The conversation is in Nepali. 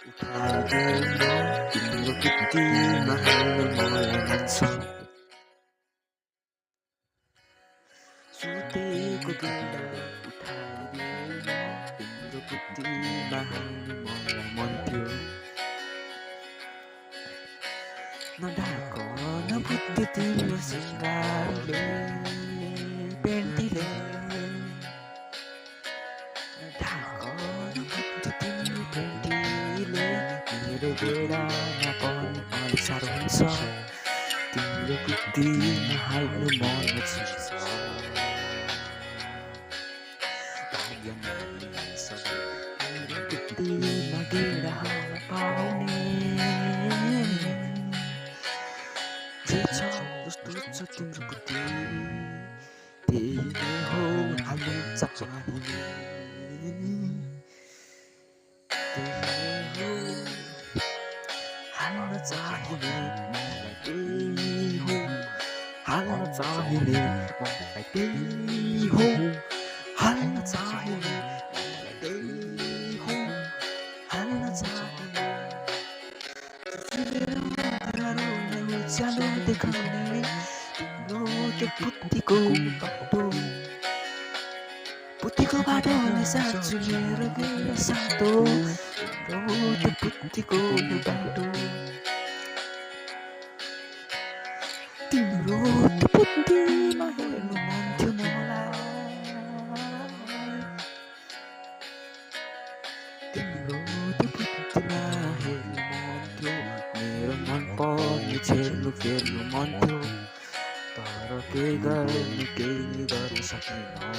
उठाउँदैन तिम्रो बुद्धिमा हाल्नु मलाई मन छ। सुतेको बेला उठाउँदैन तिम्रो बुद्धिमा हाल्नु मलाई मन थियो। नढाक नबुद्धि तिम्रो सिँगारले पेन्टीले, नढाक नबुद्धि तिम्रो पेन्टीले मेरो बेलामा पनि अलि साह्रो हुन्छ। तिम्रो बुद्धिमा हाल्नु मन छ। भाग्यमानी सबै मेरो बुद्धिमा गेडा हाल्न पाउने। जे छ जस्तो छ तिम्रो बुद्धि त्यही नै हो हाल्नु चाहिने। त्यही हो हाल्न चाहिने मलाई, त्यही हो हाल्न चाहिने मलाई, त्यही हो हाल्न चाहिने मलाई, त्यही हो हाल्न चाहिने। उज्यालो देखाउने तिम्रो त्यो बुद्धिको बाटो, बुद्धिको बाटोले साँच्छु मेरो बेला साटो। तिम्रो त्यो बुद्धिको बाटो, तिम्रो त्यो बुद्धिमा हेर्नु मन थियो मलाई। तिम्रो त्यो बुद्धिमा हेर्नु मन थियो, मेरो मन पनि छेड्नु फेर्नु मन थियो। तर के गर्नु केही गर्न सकिनँ।